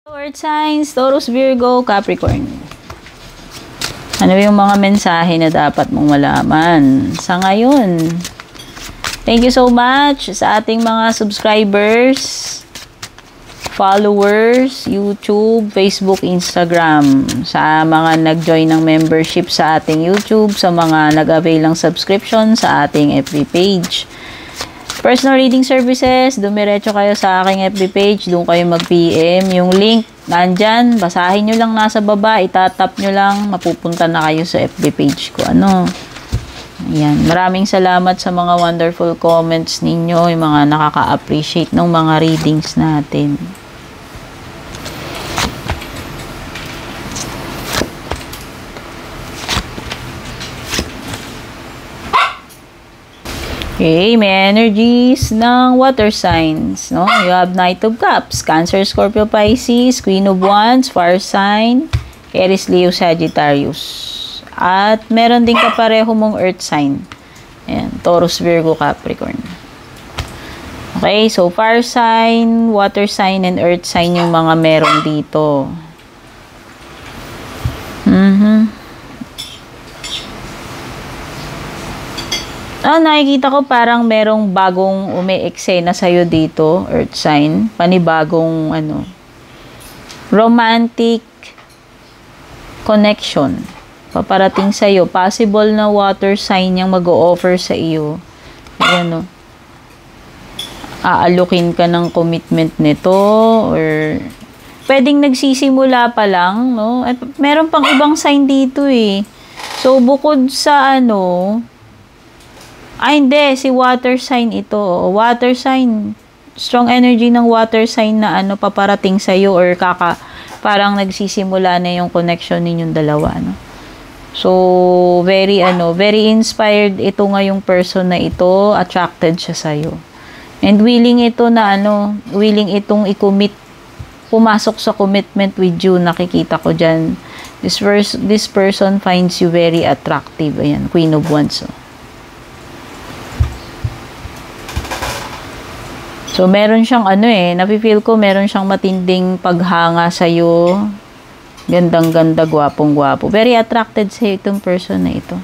Earth signs, Taurus, Virgo, Capricorn. Ano yung mga mensahe na dapat mong malaman sa ngayon? Thank you so much sa ating mga subscribers, followers, YouTube, Facebook, Instagram. Sa mga nag-join ng membership sa ating YouTube, sa mga nag-avail ng subscription sa ating FB page. Personal reading services, dumiretso kayo sa aking FB page, doon kayo mag-PM. Yung link, nandyan, basahin nyo lang nasa baba, itatap nyo lang, mapupunta na kayo sa FB page ko. Ayan, maraming salamat sa mga wonderful comments ninyo, yung mga nakaka-appreciate ng mga readings natin. Okay, may energies ng water signs, no? You have Knight of Cups, Cancer, Scorpio, Pisces, Queen of Wands, Fire sign, Aries, Leo, Sagittarius. At meron din kapareho mong Earth sign. Ayan, Taurus, Virgo, Capricorn. Okay, so Fire sign, Water sign, and Earth sign yung mga meron dito. Nakikita ko parang merong bagong umi-eksena sa'yo dito, Earth sign. Panibagong, romantic connection. Paparating sa'yo. Possible na water sign yung mag-o-offer sa iyo. Ayan, aalukin ka ng commitment nito, or pwedeng nagsisimula pa lang, no? At meron pang ibang sign dito eh. So, bukod sa hindi, si water sign ito. Water sign. Strong energy ng water sign na paparating sa'yo, or parang nagsisimula na yung connection ninyong dalawa, So, very inspired ito nga yung person na ito, attracted siya sa'yo. And willing ito na willing itong i-commit, pumasok sa commitment with you, nakikita ko dyan. This person finds you very attractive. Ayan, Queen of Wands. So, meron siyang napifeel ko meron siyang matinding paghanga sa'yo. Gandang-ganda, gwapong-gwapo. Very attracted sa'yo itong person na ito.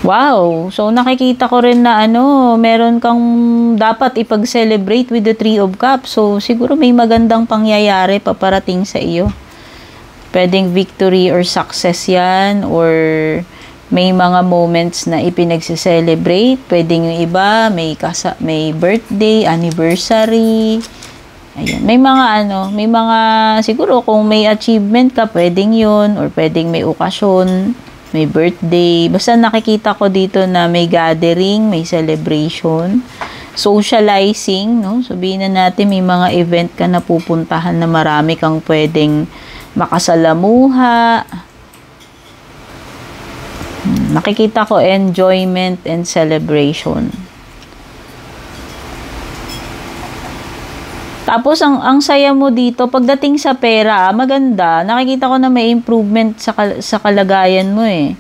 Wow! So, nakikita ko rin na meron kang dapat ipag-celebrate with the Three of Cups. So, siguro may magandang pangyayari paparating sa iyo. Pwedeng victory or success yan, or may mga moments na ipinagse-celebrate. Pwedeng yung iba, may birthday, anniversary. Ayan. May mga, siguro kung may achievement ka, pwedeng yun, or pwedeng may okasyon, may birthday. Basta nakikita ko dito na may gathering, may celebration, socializing, no? Sabihin na natin, may mga event ka na pupuntahan na marami kang pwedeng makasalamuha. Nakikita ko enjoyment and celebration. Tapos, ang saya mo dito, pagdating sa pera, maganda. Nakikita ko na may improvement sa kalagayan mo eh.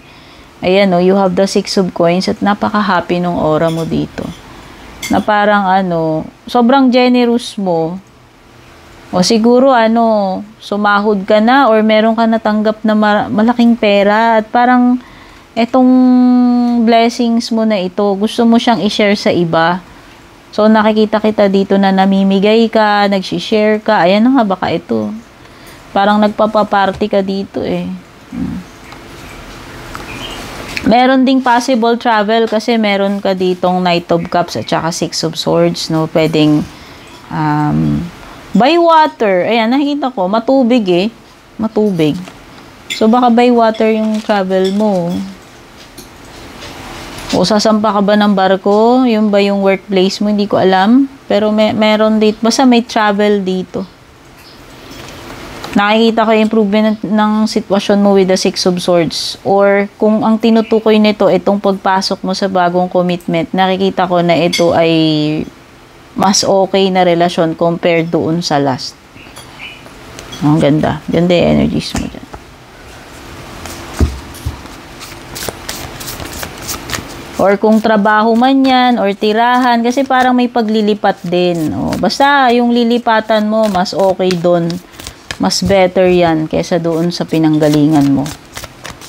Ayan, you have the 6 of coins at napaka-happy nung aura mo dito. Na parang sobrang generous mo. O siguro, sumahod ka na or meron ka natanggap na malaking pera at parang etong blessings mo na ito, gusto mo siyang i-share sa iba. So, nakikita kita dito na namimigay ka, nag-share ka. Ayan na nga, baka ito. Parang nagpapaparty ka dito eh. Meron ding possible travel kasi meron ka ditong Knight of Cups at saka 6 of Swords, no? Pwedeng by water. Ayan, nakikita ko. Matubig eh. Matubig. So, baka by water yung travel mo. O sasampa ka ba ng barko? Yung ba yung workplace mo? Hindi ko alam. Pero meron dito. Basta may travel dito. Nakikita ko yung improvement ng sitwasyon mo with the 6 of Swords. Or kung ang tinutukoy nito, itong pagpasok mo sa bagong commitment, nakikita ko na ito ay mas okay na relasyon compared doon sa last. Ang ganda. Ganda yung energies mo dyan. Or kung trabaho man yan, or tirahan, kasi parang may paglilipat din. O, basta yung lilipatan mo, mas okay doon. Mas better yan kaysa doon sa pinanggalingan mo.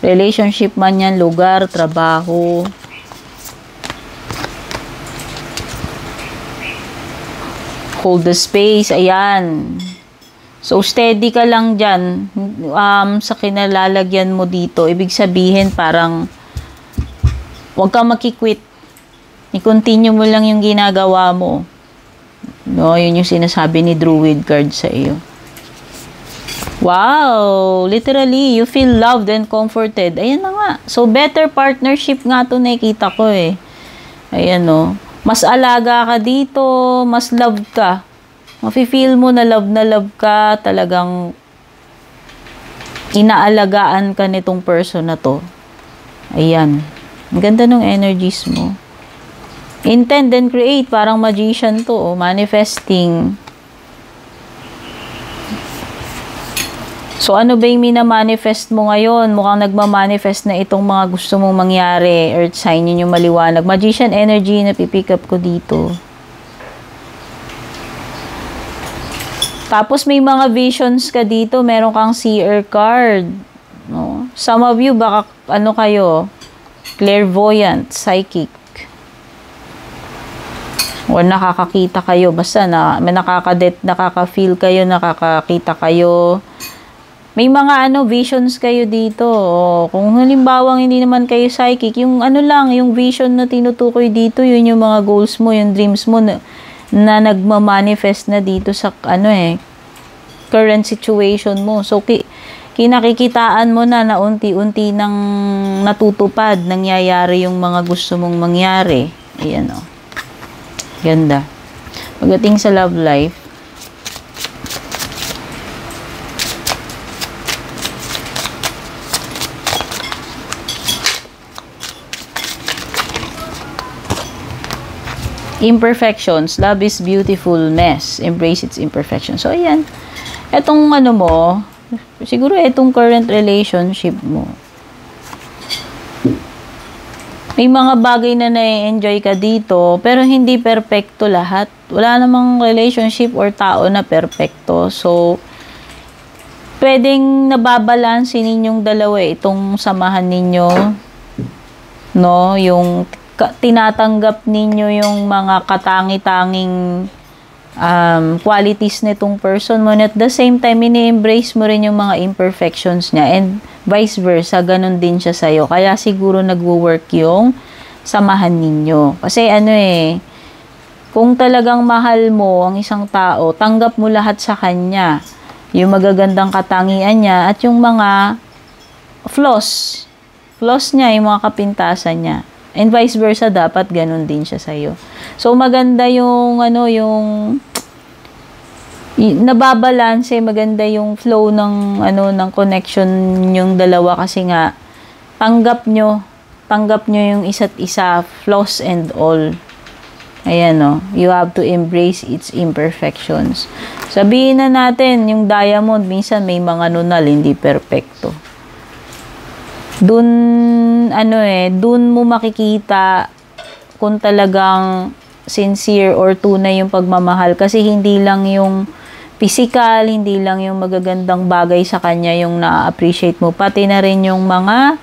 Relationship man yan, lugar, trabaho. Hold the space, ayan. So, steady ka lang dyan sa kinalalagyan mo dito. Ibig sabihin, parang huwag kang makikwit. I-continue mo lang yung ginagawa mo. No, yun yung sinasabi ni Druid card sa iyo. Wow! Literally, you feel loved and comforted. Ayan na nga. So, better partnership nga to nakikita ko eh. Ayan o. Mas alaga ka dito, mas loved ka. Mafe-feel mo na love ka, talagang inaalagaan ka nitong person na to. Ayan. Ang ganda ng energies mo. Intend and create, parang magician to, oh, manifesting. So, ano ba yung minamanifest mo ngayon? Mukhang nagmamanifest na itong mga gusto mong mangyari. Earth sign, yun yung maliwanag. Magician energy na pipick up ko dito. Tapos, may mga visions ka dito. Meron kang seer card. No? Some of you, baka ano kayo? Clairvoyant, psychic. O nakakakita kayo. Basta may nakaka-feel kayo, nakakakita kayo. May mga visions kayo dito. O, kung halimbawang hindi naman kayo psychic, yung yung vision na tinutukoy dito, yun yung mga goals mo, yung dreams mo na nagmamanifest na dito sa current situation mo. So, kinakikitaan mo na unti-unti nang natutupad, nangyayari yung mga gusto mong mangyari. Ayan o. Ganda. Pagdating sa love life, imperfections. Love is beautiful mess. Embrace its imperfections. So, ayan. Etong mo, siguro itong current relationship mo, may mga bagay na na-enjoy ka dito, pero hindi perpekto lahat. Wala namang relationship or tao na perpekto. So, pwedeng nababalansin ninyong dalawa itong samahan ninyo. No? Yung tinatanggap ninyo yung mga katangi-tanging qualities nitong person mo, and at the same time ini-embrace mo rin yung mga imperfections niya, and vice versa, ganun din siya sa'yo. Kaya siguro nagwo-work yung samahan ninyo. Kasi kung talagang mahal mo ang isang tao, tanggap mo lahat sa kanya, yung magagandang katangian niya at yung mga flaws niya, yung mga kapintasan niya. And vice versa, dapat ganun din siya sa'yo. So, maganda yung, nababalanse, maganda yung flow ng, ng connection yung dalawa, kasi nga, tanggap nyo yung isa't isa, flaws and all. Ayan, you have to embrace its imperfections. Sabihin na natin, yung diamond, minsan may mga nunal, hindi perfecto. Dun mo makikita kung talagang sincere or tunay yung pagmamahal, kasi hindi lang yung physical, hindi lang yung magagandang bagay sa kanya yung na-appreciate mo, pati na rin yung mga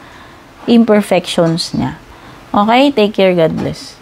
imperfections niya. Okay? Take care. God bless.